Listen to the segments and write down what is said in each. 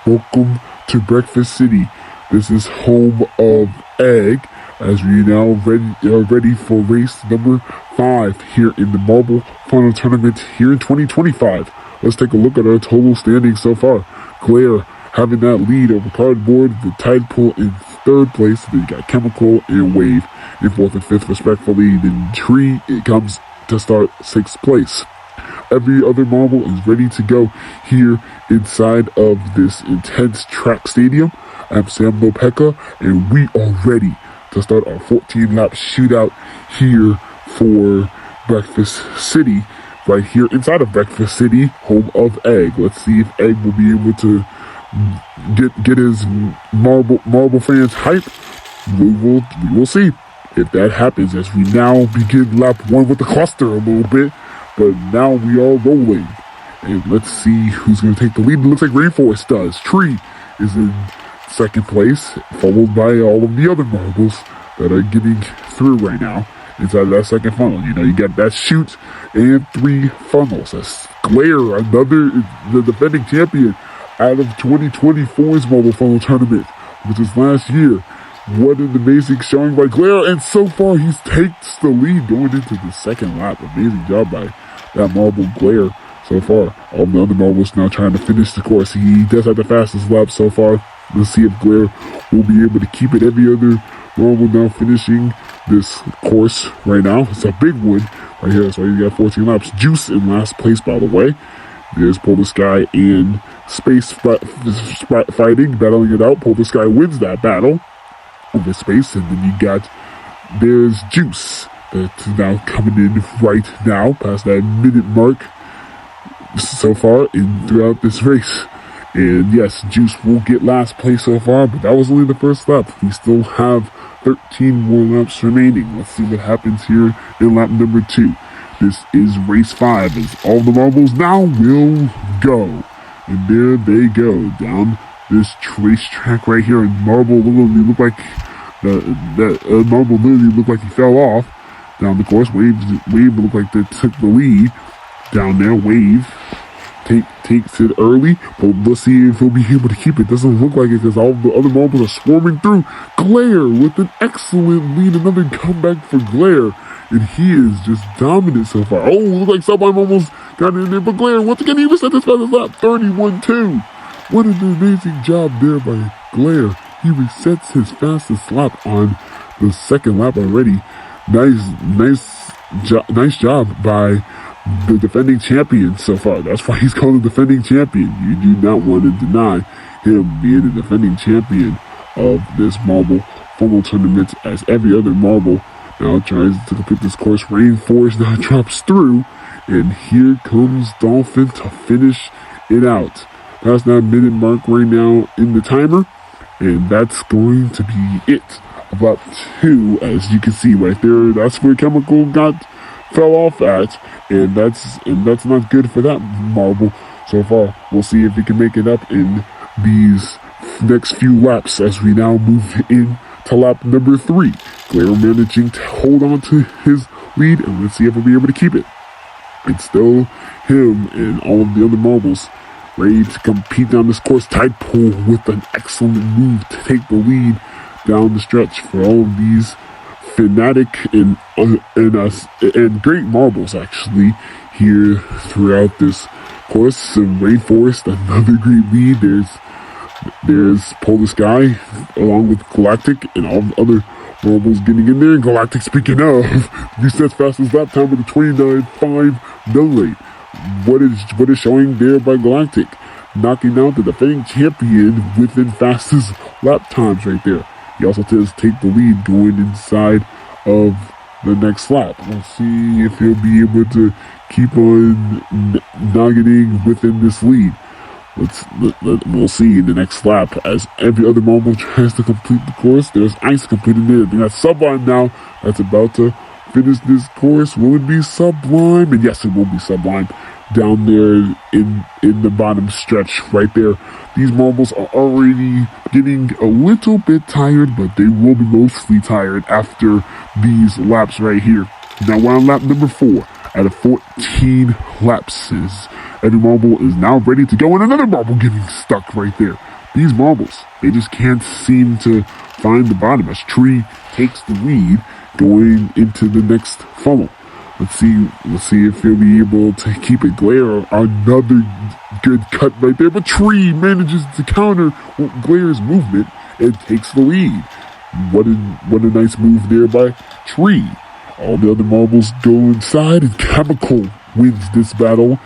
Welcome to Breakfast City. This is home of Egg, as we now are ready for race number 5 here in the Marble Final Tournament here in 2025. Let's take a look at our total standings so far. Glare having that lead over Cardboard, the Tidepool in 3rd place. Then you got Chemical and Wave in 4th and 5th respectfully. Then Tree, it comes to start 6th place. Every other marble is ready to go here inside of this intense track stadium. I'm Sam Lopeka, and we are ready to start our 14-lap shootout here for Breakfast City, right here inside of Breakfast City, home of Egg. Let's see if Egg will be able to get his marble fans hype. We will see if that happens as we now begin lap 1 with the cluster a little bit. But now we are rolling. And let's see who's going to take the lead. It looks like Rainforest does. Tree is in 2nd place, followed by all of the other marbles that are getting through right now inside of that 2nd funnel. You know, you got that chute and 3 funnels. That's Glare, the defending champion out of 2024's Marble Funnel Tournament, which is last year. What an amazing showing by Glare, and so far he takes the lead going into the 2nd lap. Amazing job by that marble Glare so far. All the other marbles now trying to finish the course. He does have the fastest lap so far. Let's see if Glare will be able to keep it. Every other marble now finishing this course right now. It's a big one right here. That's why you got 14 laps. Juice in last place, by the way. There's Polar Sky and Space fighting, battling it out. Polar Sky wins that battle over Space, and then there's Juice that's now coming in right now past that minute mark so far throughout this race. And yes, Juice will get last place so far, but that was only the first lap. We still have 13 more laps remaining. Let's see what happens here in lap number 2. This is race 5 as all the marbles now will go. And there they go down this racetrack right here, and Marble literally looked like Marble literally looked like he fell off down the course. Wave looked like they took the lead down there. Wave takes it early, but let's see if he'll be able to keep it. Doesn't look like it because all the other marbles are swarming through. Glare with an excellent lead, another comeback for Glare, and he is just dominant so far. Oh, looks like Sublime almost got in there, but Glare once again he reset this fastest lap, 31-2. What an amazing job there by Glare. He resets his fastest lap on the 2nd lap already. Nice job by the defending champion so far. That's why he's called the defending champion. You do not want to deny him being the defending champion of this Marble Funnel Tournament, as every other marble now tries to complete this course. Rainforest now drops through, and here comes Dolphin to finish it out. Past that minute mark right now in the timer, and that's going to be it of lap 2. As you can see right there, that's where Chemical fell off at, and that's not good for that marble so far. We'll see if he can make it up in these next few laps as we now move in to lap number 3. Glare managing to hold on to his lead, and let's see if he'll be able to keep it. It's still him and all of the other marbles ready to compete down this course. Tidepool with an excellent move to take the lead down the stretch for all of these fanatic and great marbles actually here throughout this course. And Rainforest, another great lead. There's Polar Sky along with Galactic and all the other marbles getting in there. And Galactic, speaking of, resets fastest lap time with a 29.598. What is showing there by Galactic, knocking out the defending champion within fastest lap times right there. He also does take the lead going inside of the next lap. We'll see if he'll be able to keep on nuggeting within this lead. We'll see in the next lap as every other marble tries to complete the course. There's Ice completing it. I think that's Sublime now that's about to finish this course. Will it be Sublime? And yes, it will be Sublime down there in the bottom stretch right there. These marbles are already getting a little bit tired, but they will be mostly tired after these laps right here. Now we're on lap number 4 out of 14 laps. Every marble is now ready to go, and another marble getting stuck right there. these marbles, they just can't seem to find the bottom as Tree takes the lead going into the next funnel. Let's see if he'll be able to keep it. Glare, another good cut right there, but Tree manages to counter Glare's movement and takes the lead. What a nice move there by Tree. All the other marbles go inside, and Chemical wins this battle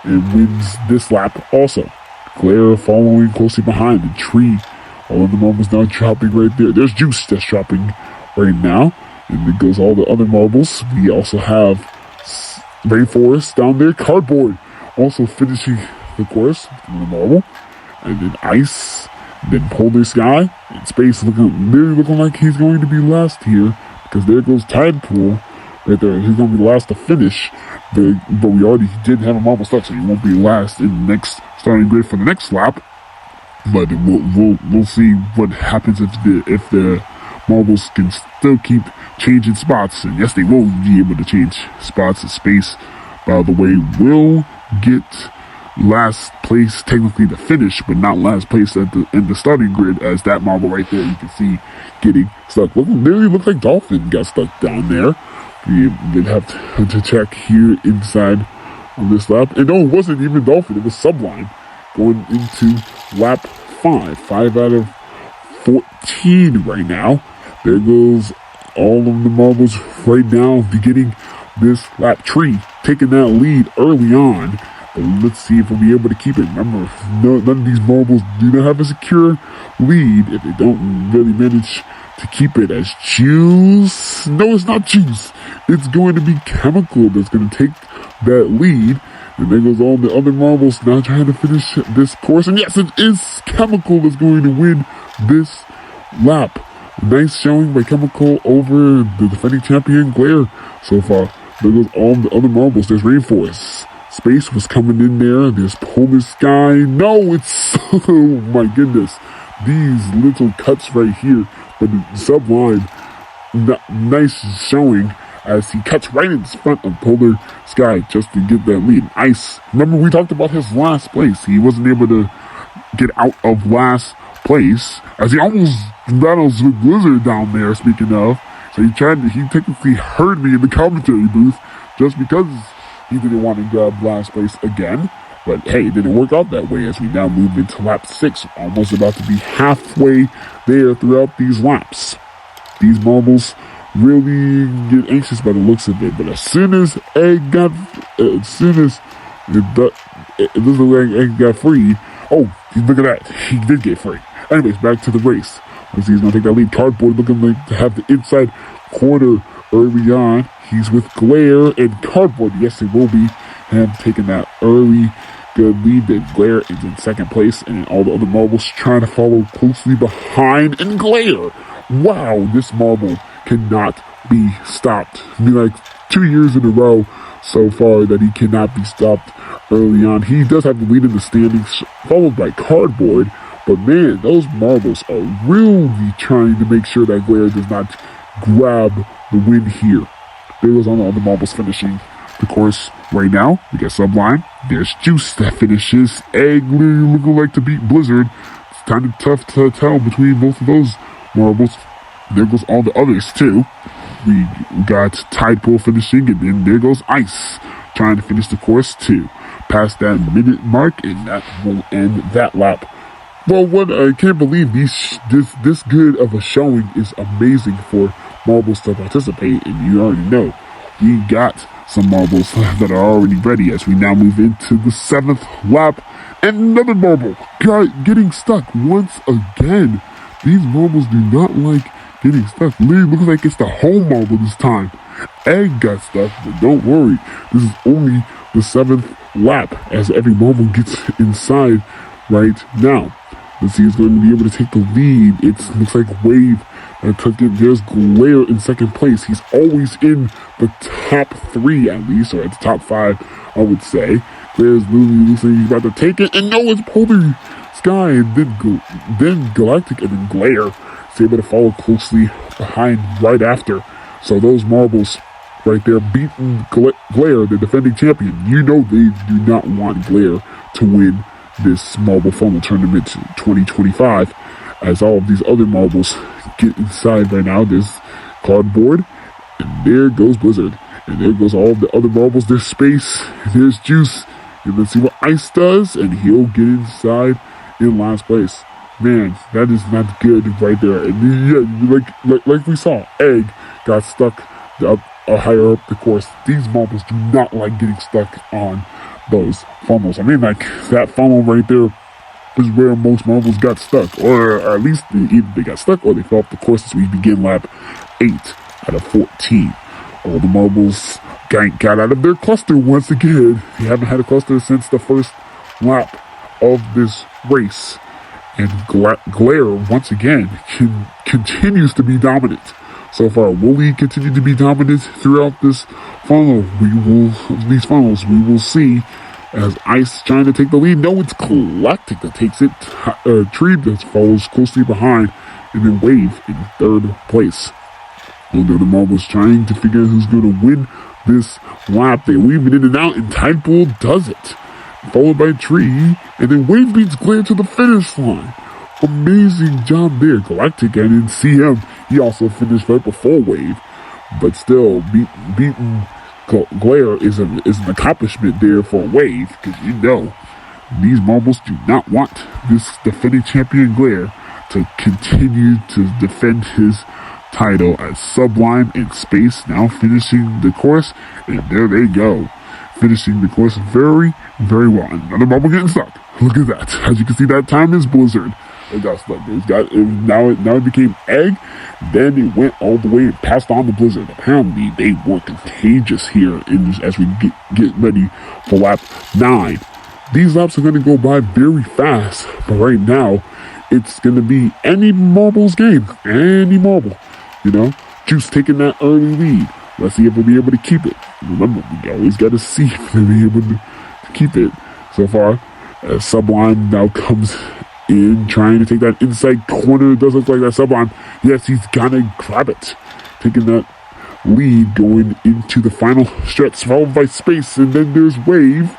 and wins this lap also. Glare following closely behind, and Tree, all of the marbles now dropping right there. There's Juice that's dropping right now. And then goes all the other marbles. We also have Rainforest down there. Cardboard also finishing the course with the marble. And then Ice. Then Polar Sky. And Space looking like he's going to be last here. Because there goes Tide Pool right there. He's going to be last to finish. But we already did have a marble stuck, so he won't be last in the next starting grid for the next lap. But we'll see what happens if the marbles can still keep changing spots. And yes, they will be able to change spots. And Space, by the way, will get last place technically to finish, but not last place in the starting grid, as that marble right there you can see getting stuck. Literally looks like Dolphin got stuck down there. We did have to check here inside on this lap. And no, it wasn't even Dolphin, it was Sublime going into lap 5. 5 out of 14 right now. There goes all of the marbles right now beginning this lap. Tree taking that lead early on. But let's see if we'll be able to keep it. Remember, none of these marbles do not have a secure lead if they don't really manage to keep it. As Juice, no, it's not Juice. It's going to be Chemical that's going to take that lead. And there goes all the other marbles now trying to finish this course. And yes, it is Chemical that's going to win this lap. Nice showing by Chemical over the defending champion Glare so far. There goes all the other marbles. There's Rainforest. Space was coming in there. There's Polar Sky. No, it's... oh my goodness. These little cuts right here. But Sublime, nice showing as he cuts right in front of Polar Sky just to get that lead. Ice. Remember, we talked about his last place. He wasn't able to get out of last place as he almost battles with Blizzard down there, speaking of. So he technically heard me in the commentary booth just because he didn't want to grab last place again. But hey, it didn't work out that way as we now move into lap 6. Almost about to be halfway there throughout these laps. These marbles really get anxious by the looks of it. But as soon as it looks like Egg got free. Oh, look at that. He did get free. Anyways, back to the race. Let's see, he's going to take that lead. Cardboard looking like to have the inside corner early on. He's with Glare and Cardboard. Yes, it will be him taking that early good lead. Then Glare is in second place, and all the other marbles trying to follow closely behind. And Glare, wow, this marble cannot be stopped. I mean, like 2 years in a row so far that he cannot be stopped early on. He does have the lead in the standings, followed by Cardboard. But man, those marbles are really trying to make sure that Glare does not grab the win here. There goes on the other marbles finishing the course right now. We got Sublime. There's Juice that finishes. Egg looking like to beat Blizzard. It's kind of tough to tell between both of those marbles. There goes all the others too. We got Tide Pool finishing, and then there goes Ice trying to finish the course too. Past that minute mark, and that will end that lap. Well, I can't believe this good of a showing is amazing for marbles to participate, and you already know we got some marbles that are already ready as we now move into the 7th lap, and another marble getting stuck once again. These marbles do not like getting stuck. Literally looks like it's the home marble this time. Egg got stuck, but don't worry, this is only the 7th lap as every marble gets inside right now. Let's see who's going to be able to take the lead. It looks like Wave that took it. There's Glare in second place. He's always in the top 3 at least, or at the top 5, I would say. Glare's literally looks like he's about to take it. And no, it's Polar Sky, and then Galactic, and then Glare is able to follow closely behind right after. So those marbles right there beating Glare, the defending champion. You know they do not want Glare to win this marble funnel tournament 2025, as all of these other marbles get inside right now. There's cardboard, and there goes Blizzard, and there goes all the other marbles. There's space, there's juice, and let's see what Ice does, and he'll get inside in last place. Man, that is not good right there. And yeah, like we saw, Egg got stuck up higher up the course. These marbles do not like getting stuck on those funnels. I mean, like, that funnel right there is where most marbles got stuck, or at least either they got stuck or they fell off the course as we begin lap 8 out of 14. All the marbles got out of their cluster once again. They haven't had a cluster since the first lap of this race. And Glare, once again, continues to be dominant. So far, will he continue to be dominant throughout this funnel? These funnels, we will see. As Ice trying to take the lead. No, it's Galactic that takes it. Tree that follows closely behind. And then Wave in third place. And the other marbles trying to figure out who's going to win this lap. They weave it in and out, and Tidepool does it. Followed by Tree, and then Wave beats Glare to the finish line. Amazing job there. Galactic, I didn't see him. He also finished right before Wave. But still, beating Glare is an accomplishment there for Wave, because you know these marbles do not want this defending champion Glare to continue to defend his title, as Sublime and Space now finishing the course, and there they go, finishing the course very, very well. Another marble getting stuck. Look at that. As you can see, that time is Blizzard. It got stuck. Now it became Egg. Then it went all the way and passed on to Blizzard. Apparently, they were contagious here as we get ready for lap 9. These laps are going to go by very fast, but right now, it's going to be any marble's game. Any marble. You know, Juice taking that early lead. Let's see if we'll be able to keep it. Remember, we always got to see if they'll be able to keep it. So far, Sublime now comes in trying to take that inside corner. It does look like that Sublime. Yes, he's gonna grab it. Taking that lead going into the final stretch, followed by Space, and then there's Wave.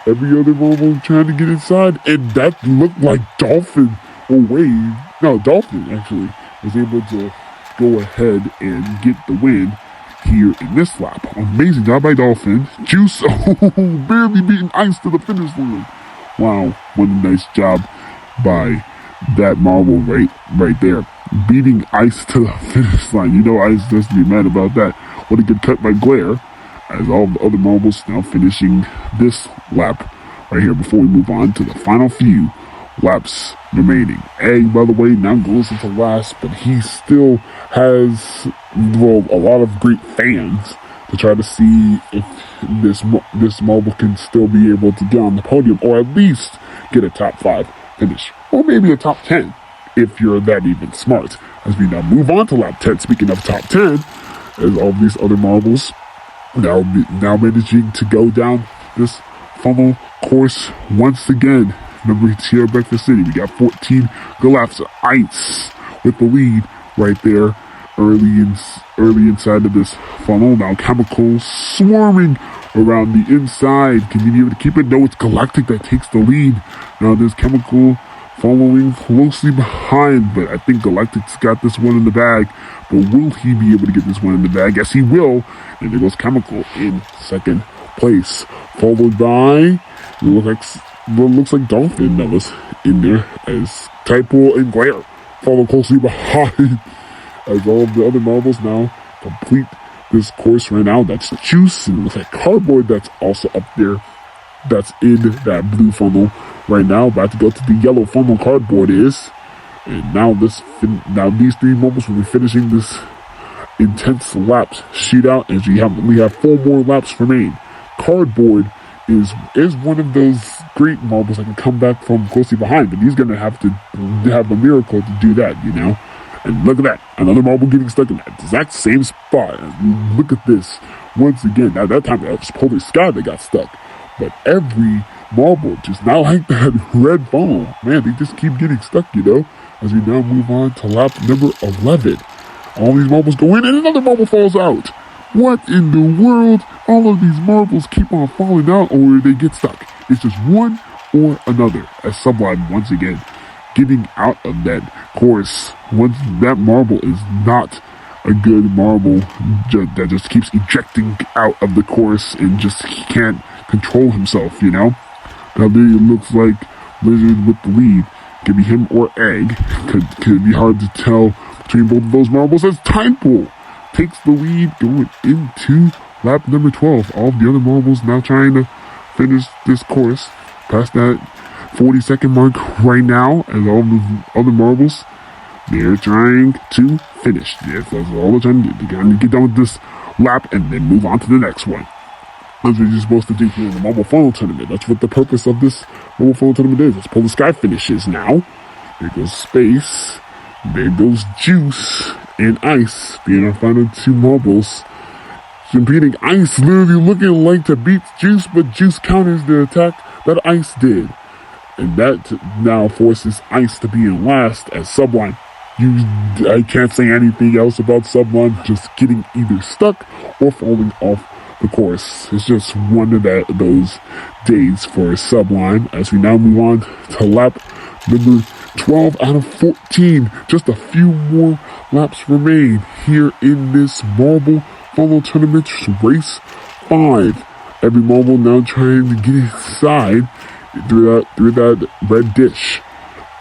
Every other marble trying to get inside, and that looked like Dolphin or Wave. No, Dolphin actually was able to go ahead and get the win here in this lap. Amazing job by Dolphin. Juice, barely beating Ice to the finish line. Wow, what a nice job by that marble right there. Beating Ice to the finish line. You know Ice doesn't be mad about that. What a good cut by Glare. As all the other marbles now finishing this lap right here before we move on to the final few laps remaining. Egg, by the way, now goes into last, but he still has, well, a lot of great fans to try to see if this marble can still be able to get on the podium, or at least get a top 5 finish, or maybe a top 10 if you're that even smart. As we now move on to lap 10, speaking of top 10, as all these other marbles now managing to go down this funnel course once again. Remember, it's here at Breakfast City. We got 14 laps of Ice with the lead right there early inside of this funnel. Now Chemicals swarming around the inside. Can you be able to keep it? No, it's Galactic that takes the lead. Now there's Chemical following closely behind, but I think Galactic's got this one in the bag. But will he be able to get this one in the bag? Yes, he will. And there goes Chemical in second place, followed by looks like Dolphin that was in there, as Tidepool and Glare follow closely behind. As all of the other marbles now complete this course right now. That's Juice, and it looks like Cardboard that's also up there. That's in that blue funnel right now. About to go to the yellow funnel. Cardboard is. And now these 3 marbles will be finishing this intense laps shootout, as we have 4 more laps remain. Cardboard is one of those great marbles that can come back from closely behind, but he's going to have to have a miracle to do that, you know. And look at that, another marble getting stuck in that exact same spot. Look at this once again. Now that time it was Polar Sky that got stuck, but every marble just not like that red funnel. Man, they just keep getting stuck, you know. As we now move on to lap number 11, all these marbles go in, and another marble falls out. What in the world? All of these marbles keep on falling out, or they get stuck. It's just one or another, as Sublime once again getting out of that course. Once that marble is not a good marble that just keeps ejecting out of the course and just he can't control himself, Now there it looks like Blizzard with the lead. Could be him or Egg. Could be hard to tell between both of those marbles as Tidepool takes the lead going into lap number 12. All of the other marbles now trying to finish this course past that 40-second mark right now, as all the other marbles, they're trying to finish. Yes, that's all they're trying to do. They're trying to get done with this lap and then move on to the next one. That's what you're supposed to do here in the Mobile Funnel Tournament. That's what the purpose of this Mobile Funnel Tournament is. Let's pull the sky finishes now. There goes Space. There goes Juice and Ice being our final two marbles. Competing Ice literally looking like to beat Juice, but Juice counters the attack that Ice did. And that now forces Ice to be in last as Sublime. I can't say anything else about Sublime just getting either stuck or falling off the course. It's just one of those days for Sublime as we now move on to lap number 12 out of 14. Just a few more laps remain here in this Marble Funnel Tournament Race 5. Every marble now trying to get inside through that red dish.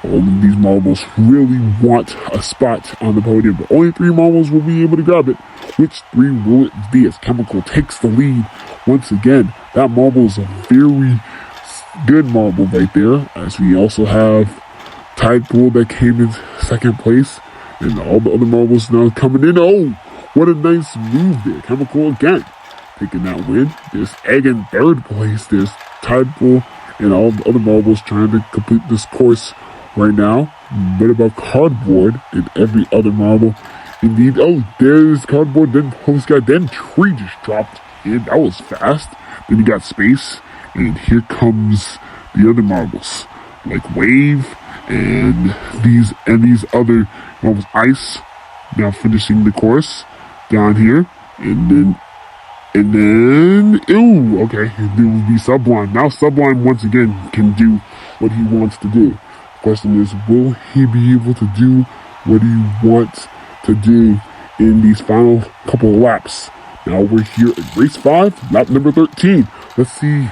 All of these marbles really want a spot on the podium, but only 3 marbles will be able to grab it. Which 3 will it be as Chemical takes the lead once again? That marble is a very good marble right there, as we also have Tidepool that came in second place, and all the other marbles now coming in. Oh, what a nice move there. Chemical again taking that win. There's Egg in third place. There's Tidepool and all the other marbles trying to complete this course right now. What about Cardboard and every other marble? Indeed. Oh, there's Cardboard, then Post Guy, then Tree just dropped in. That was fast. Then you got Space, and here comes the other marbles, like Wave and these other marbles. Ice now finishing the course down here, and then ooh, okay, there will be Sublime. Now Sublime once again can do what he wants to do. The question is, will he be able to do what he wants to do in these final couple of laps? Now we're here at race 5, lap number 13. Let's see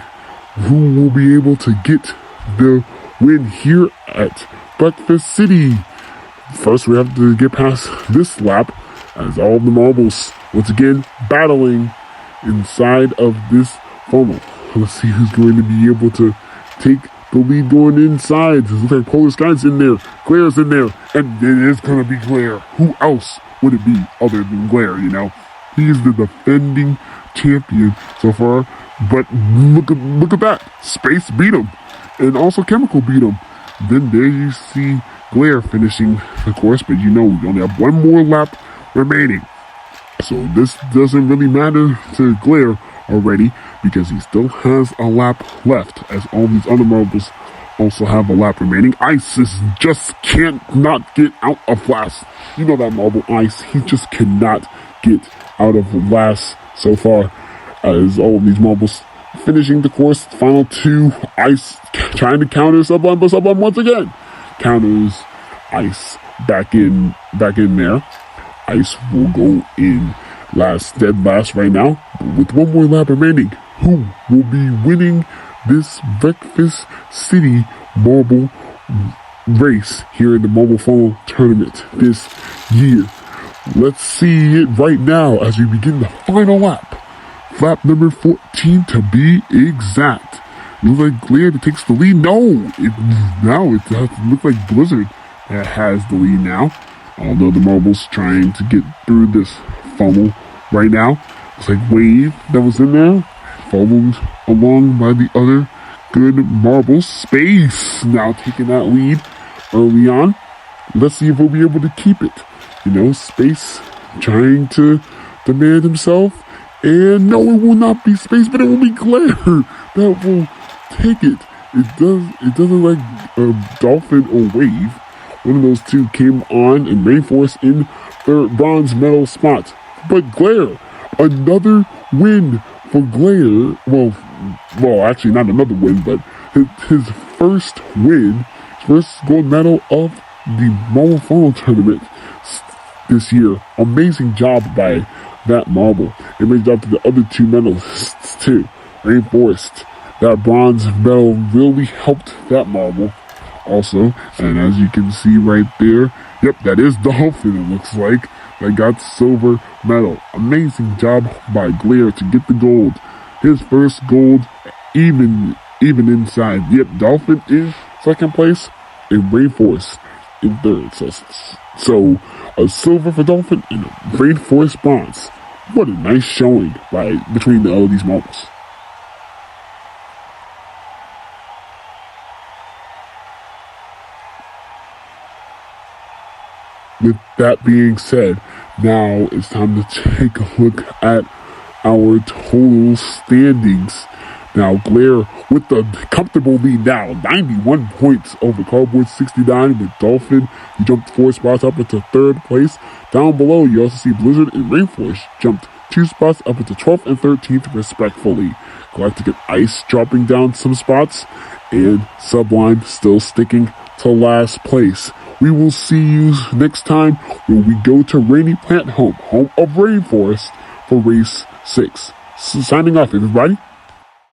who will be able to get the win here at Breakfast City. First, we have to get past this lap as all the marbles once again battling inside of this funnel. Let's see who's going to be able to take the lead going inside. It looks like Polar Sky's in there, Glare's in there, and it is going to be Glare. Who else would it be other than Glare, He is the defending champion so far, but look at that. Space beat him, and also Chemical beat him. Then there you see Glare finishing the course, but we only have one more lap remaining. So this doesn't really matter to Glare already because he still has a lap left, as all these other marbles also have a lap remaining. Ice just cannot get out of last. That marble Ice, he just cannot get out of last so far, as all of these marbles finishing the course. Final 2, Ice trying to counter Sublime, but Sublime once again counters Ice back in there. Ice will go in dead last right now, with one more lap remaining. Who will be winning this Breakfast City Marble race here in the Mobile Funnel Tournament this year? Let's see it right now as we begin the final lap. Lap number 14 to be exact. It looks like Glare that takes the lead. No, it looks like Blizzard that has the lead now. Although the marbles trying to get through this funnel right now. It's like Wave that was in there, followed along by the other good marbles. Space now taking that lead early on. Let's see if we'll be able to keep it. Space trying to demand himself. And no, it will not be Space, but it will be Glare that will take it. It doesn't like a Dolphin or Wave. One of those two came on and Rainforest in their bronze medal spot. But Glare, another win for Glare. Well, actually not another win, but his first win, his first gold medal of the Marble Funnel Tournament this year. Amazing job by that marble. It brings up to the other two medalists too. Rainforest. That bronze medal really helped that marble also. And as you can see right there, yep, that is Dolphin, it looks like. That got silver medal. Amazing job by Glare to get the gold. His first gold, even inside. Yep, Dolphin is second place and Rainforest in third. So a silver for Dolphin and a Rainforest bronze. What a nice showing between all these marbles. With that being said, now it's time to take a look at our total standings. Now, Glare with the comfortable lead now, 91 points over Cardboard 69 with Dolphin. He jumped 4 spots up into third place. Down below, you also see Blizzard and Rainforest jumped 2 spots up into 12th and 13th respectfully. Galactic and Ice dropping down some spots, and Sublime still sticking to last place. We will see you next time when we go to Rainy Plant home of Rainforest for race 6. So signing off, everybody.